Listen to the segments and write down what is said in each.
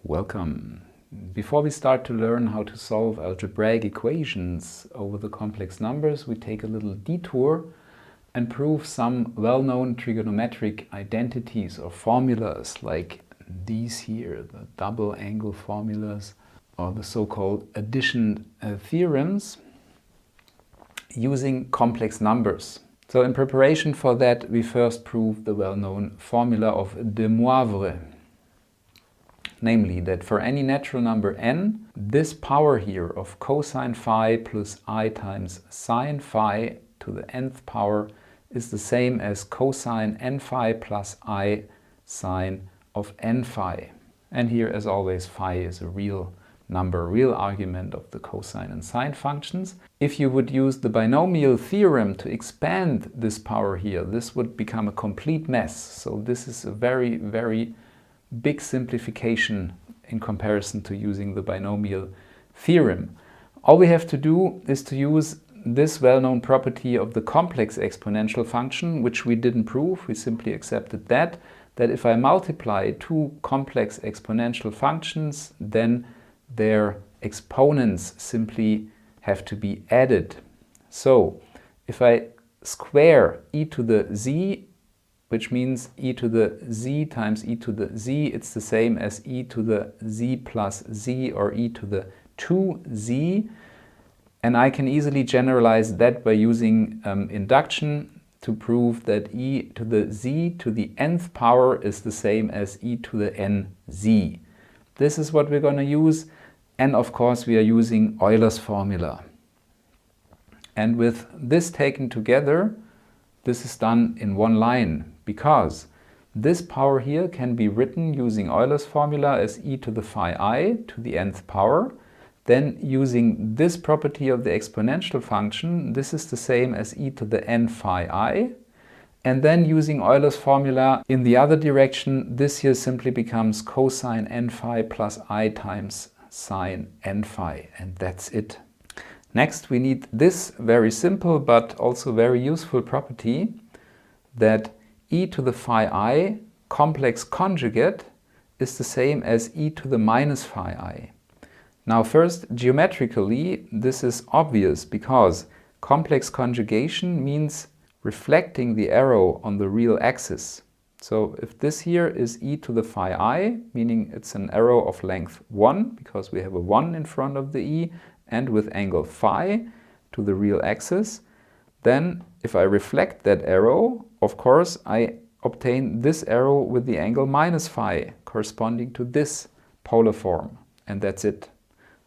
Welcome. Before we start to learn how to solve algebraic equations over the complex numbers, we take a little detour and prove some well-known trigonometric identities or formulas like these here, the double angle formulas or the so-called addition theorems using complex numbers. So in preparation for that, we first prove the well-known formula of de Moivre. Namely, that for any natural number n, this power here of cosine phi plus I times sine phi to the nth power is the same as cosine n phi plus I sine of n phi. And here, as always, phi is a real number, real argument of the cosine and sine functions. If you would use the binomial theorem to expand this power here, this would become a complete mess. So this is a very, very big simplification in comparison to using the binomial theorem. All we have to do is to use this well-known property of the complex exponential function, which we didn't prove, we simply accepted that if I multiply two complex exponential functions, then their exponents simply have to be added. So if I square e to the z, which means e to the z times e to the z, it's the same as e to the z plus z or e to the 2z. And I can easily generalize that by using induction to prove that e to the z to the nth power is the same as e to the nz. This is what we're going to use. And of course, we are using Euler's formula. And with this taken together, this is done in one line, because this power here can be written using Euler's formula as e to the phi I to the nth power. Then using this property of the exponential function, this is the same as e to the n phi I. And then using Euler's formula in the other direction, this here simply becomes cosine n phi plus I times sine n phi, and that's it. Next, we need this very simple but also very useful property that e to the phi I complex conjugate is the same as e to the minus phi I. Now first, geometrically, this is obvious because complex conjugation means reflecting the arrow on the real axis. So if this here is e to the phi I, meaning it's an arrow of length 1, because we have a 1 in front of the e, and with angle phi to the real axis, then if I reflect that arrow, of course, I obtain this arrow with the angle minus phi, corresponding to this polar form, and that's it.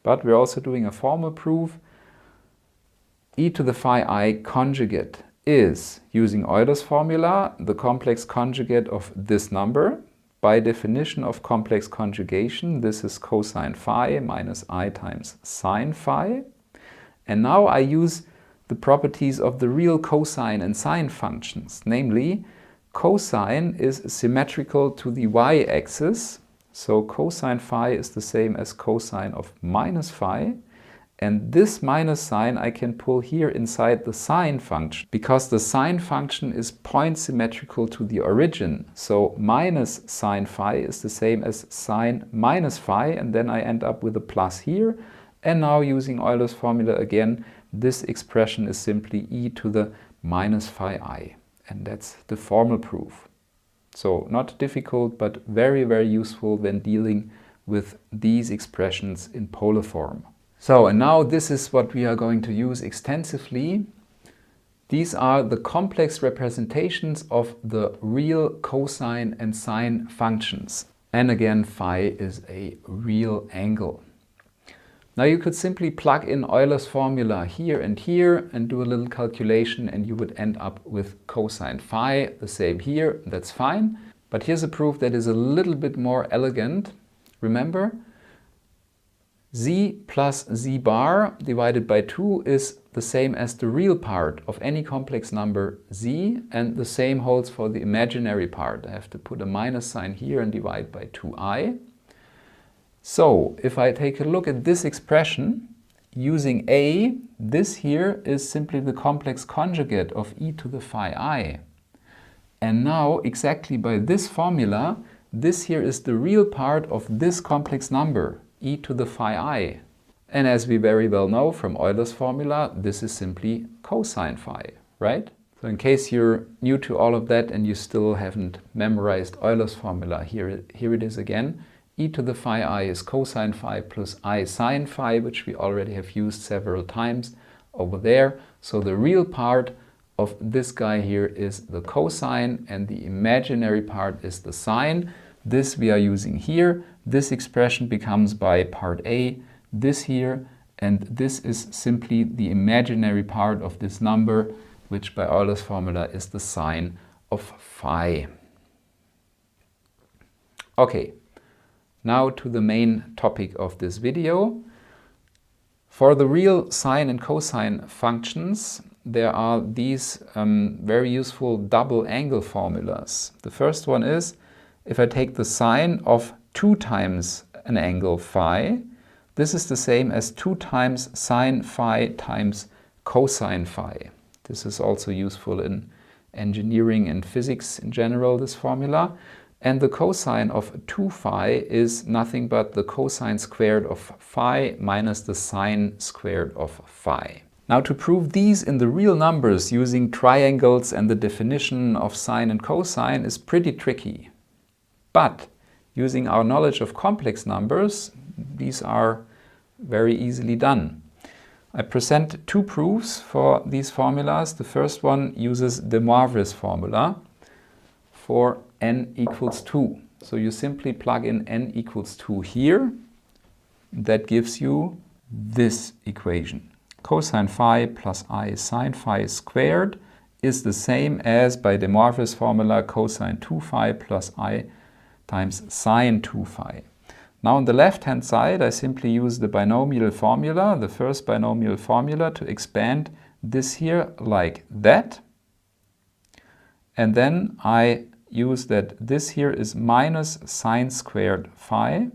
But we're also doing a formal proof. E to the phi I conjugate is, using Euler's formula, the complex conjugate of this number. By definition of complex conjugation, this is cosine phi minus I times sine phi. And now I use the properties of the real cosine and sine functions. Namely, cosine is symmetrical to the y-axis. So cosine phi is the same as cosine of minus phi. And this minus sign I can pull here inside the sine function, because the sine function is point symmetrical to the origin. So minus sine phi is the same as sine minus phi, and then I end up with a plus here. And now using Euler's formula again, this expression is simply e to the minus phi I. And that's the formal proof. So not difficult, but very, very useful when dealing with these expressions in polar form. So, and now this is what we are going to use extensively. These are the complex representations of the real cosine and sine functions. And again, phi is a real angle. Now you could simply plug in Euler's formula here and do a little calculation, and you would end up with cosine phi, the same here, that's fine. But here's a proof that is a little bit more elegant. Remember, z plus z bar divided by 2 is the same as the real part of any complex number z, and the same holds for the imaginary part. I have to put a minus sign here and divide by 2i. So if I take a look at this expression using a, this here is simply the complex conjugate of e to the phi I. And now exactly by this formula, this here is the real part of this complex number, e to the phi I. And as we very well know from Euler's formula, this is simply cosine phi, right? So in case you're new to all of that and you still haven't memorized Euler's formula, here it is again. E to the phi I is cosine phi plus I sine phi, which we already have used several times over there. So the real part of this guy here is the cosine and the imaginary part is the sine. This we are using here. This expression becomes by part A, this here, and this is simply the imaginary part of this number, which by Euler's formula is the sine of phi. Okay, now to the main topic of this video. For the real sine and cosine functions, there are these very useful double angle formulas. The first one is, if I take the sine of 2 times an angle phi, this is the same as 2 times sine phi times cosine phi. This is also useful in engineering and physics in general, this formula. And the cosine of 2 phi is nothing but the cosine squared of phi minus the sine squared of phi. Now to prove these in the real numbers using triangles and the definition of sine and cosine is pretty tricky. But using our knowledge of complex numbers, these are very easily done. I present 2 proofs for these formulas. The first one uses de Moivre's formula for n equals 2. So you simply plug in n equals 2 here. That gives you this equation. Cosine phi plus I sine phi squared is the same as, by de Moivre's formula, cosine 2 phi plus I times sine 2 phi. Now on the left-hand side, I simply use the binomial formula, the first binomial formula, to expand this here like that. And then I use that this here is minus sine squared phi.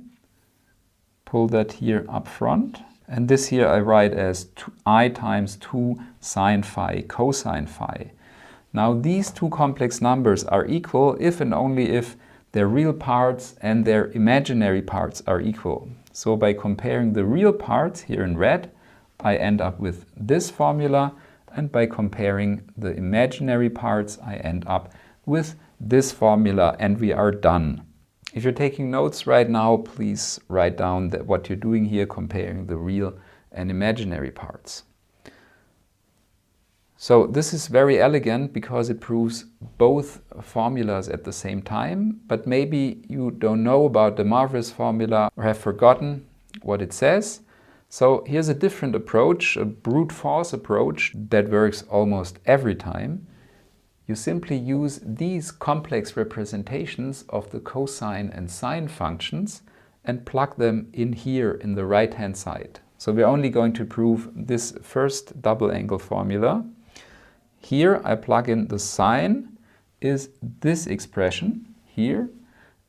Pull that here up front. And this here I write as I times 2 sine phi cosine phi. Now these 2 complex numbers are equal if and only if their real parts and their imaginary parts are equal. So by comparing the real parts here in red, I end up with this formula, and by comparing the imaginary parts, I end up with this formula, and we are done. If you're taking notes right now, please write down what you're doing here, comparing the real and imaginary parts. So this is very elegant because it proves both formulas at the same time, but maybe you don't know about de Moivre's formula or have forgotten what it says. So here's a different approach, a brute force approach that works almost every time. You simply use these complex representations of the cosine and sine functions and plug them in here in the right-hand side. So we're only going to prove this first double angle formula. Here I plug in the sine is this expression here,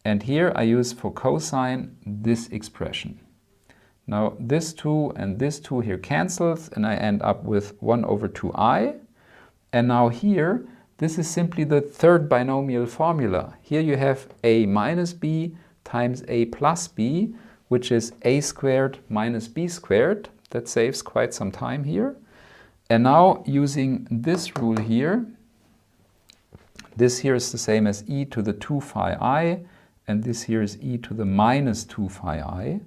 and here I use for cosine this expression. Now this 2 and this 2 here cancels, and I end up with 1 over 2i. And now here, this is simply the third binomial formula. Here you have a minus b times a plus b, which is a squared minus b squared. That saves quite some time here. And now using this rule here, this here is the same as e to the 2 phi I, and this here is e to the minus 2 phi I.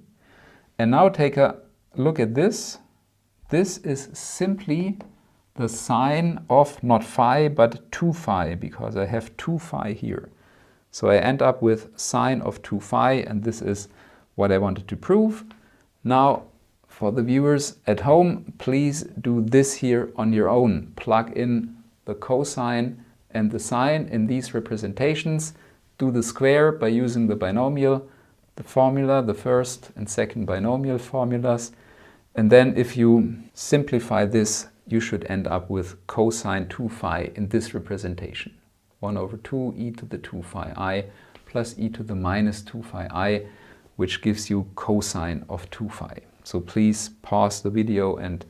And now take a look at this. This is simply the sine of not phi but 2 phi, because I have 2 phi here. So I end up with sine of 2 phi, and this is what I wanted to prove. Now for the viewers at home, please do this here on your own. Plug in the cosine and the sine in these representations. Do the square by using the binomial, the formula, the first and second binomial formulas. And then if you simplify this, you should end up with cosine 2 phi in this representation. 1 over 2 e to the 2 phi I plus e to the minus 2 phi I, which gives you cosine of 2 phi. So please pause the video and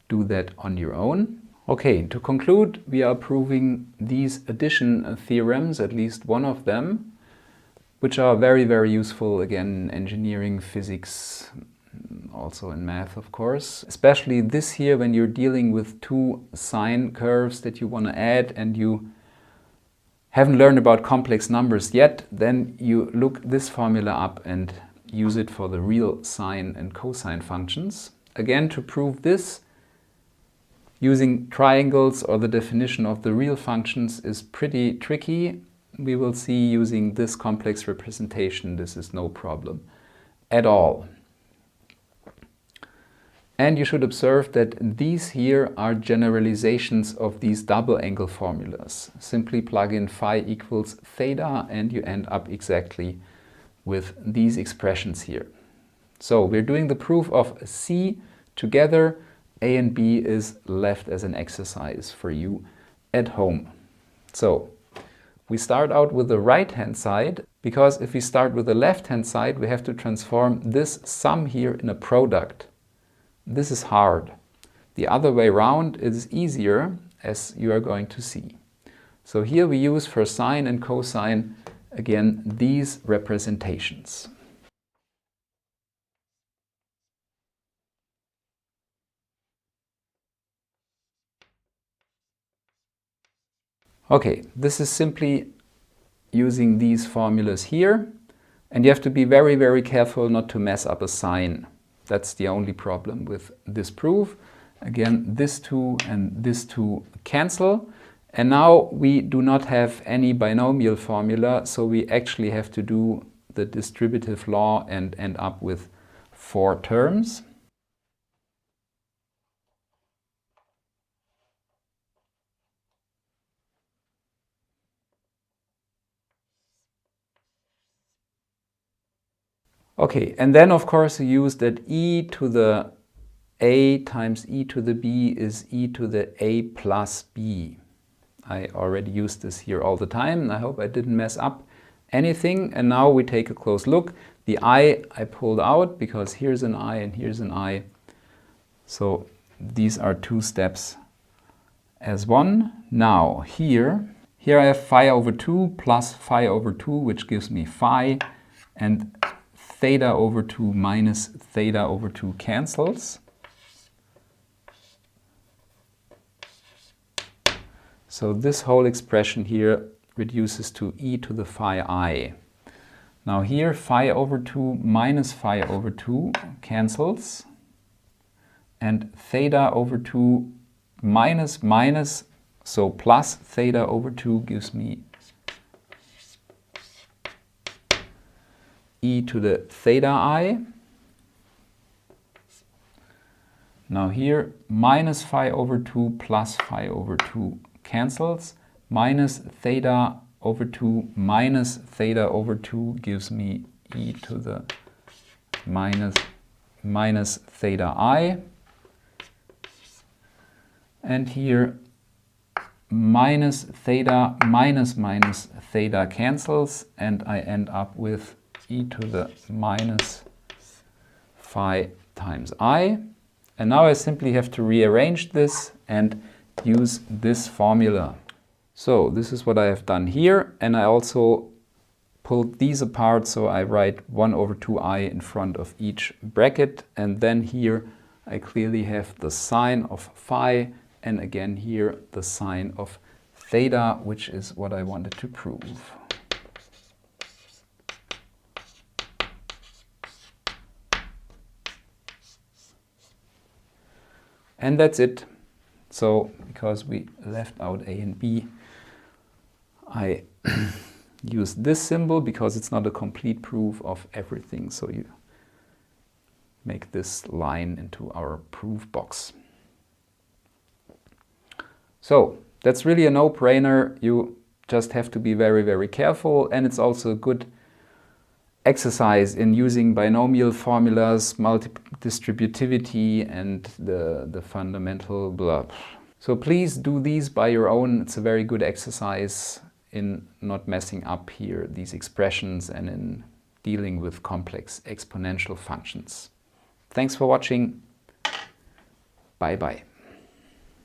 do that on your own. Okay, to conclude, we are proving these addition theorems, at least one of them. which are very, very useful again in engineering, physics, also in math, of course. Especially this here, when you're dealing with two sine curves that you want to add and you haven't learned about complex numbers yet, then you look this formula up and use it for the real sine and cosine functions. Again, to prove this, using triangles or the definition of the real functions is pretty tricky. We will see using this complex representation, this is no problem at all. And you should observe that these here are generalizations of these double angle formulas. Simply plug in phi equals theta and you end up exactly with these expressions here. So we're doing the proof of C together. A and B is left as an exercise for you at home. So we start out with the right-hand side, because if we start with the left-hand side, we have to transform this sum here in a product. This is hard. The other way around is easier, as you are going to see. So here we use for sine and cosine, again, these representations. Okay, this is simply using these formulas here, and you have to be very, very careful not to mess up a sign. That's the only problem with this proof. Again, this two and this two cancel, and now we do not have any binomial formula, so we actually have to do the distributive law and end up with 4 terms. Okay, and then of course you use that e to the a times e to the b is e to the a plus b. I already used this here all the time, and I hope I didn't mess up anything. And now we take a close look. The I pulled out because here's an I and here's an I. So these are 2 steps as one. Now here I have phi over 2 plus phi over 2, which gives me phi, and theta over 2 minus theta over 2 cancels. So this whole expression here reduces to e to the phi I. Now here phi over 2 minus phi over 2 cancels, and theta over 2 minus minus, so plus theta over 2 gives me e to the theta I. Now here minus phi over 2 plus phi over 2 cancels, minus theta over 2 minus theta over 2 gives me e to the minus theta I. And here minus theta minus theta cancels, and I end up with e to the minus phi times I. And now I simply have to rearrange this and use this formula. So this is what I have done here, and I also pulled these apart, so I write 1 over 2i in front of each bracket, and then here I clearly have the sine of phi, and again here the sine of theta, which is what I wanted to prove. And that's it. So because we left out a and b, I use this symbol because it's not a complete proof of everything. So you make this line into our proof box. So that's really a no-brainer. You just have to be very, very careful, and it's also a good exercise in using binomial formulas, multidistributivity, and the fundamental blah. So please do these by your own. It's a very good exercise in not messing up here these expressions and in dealing with complex exponential functions. Thanks for watching. Bye bye.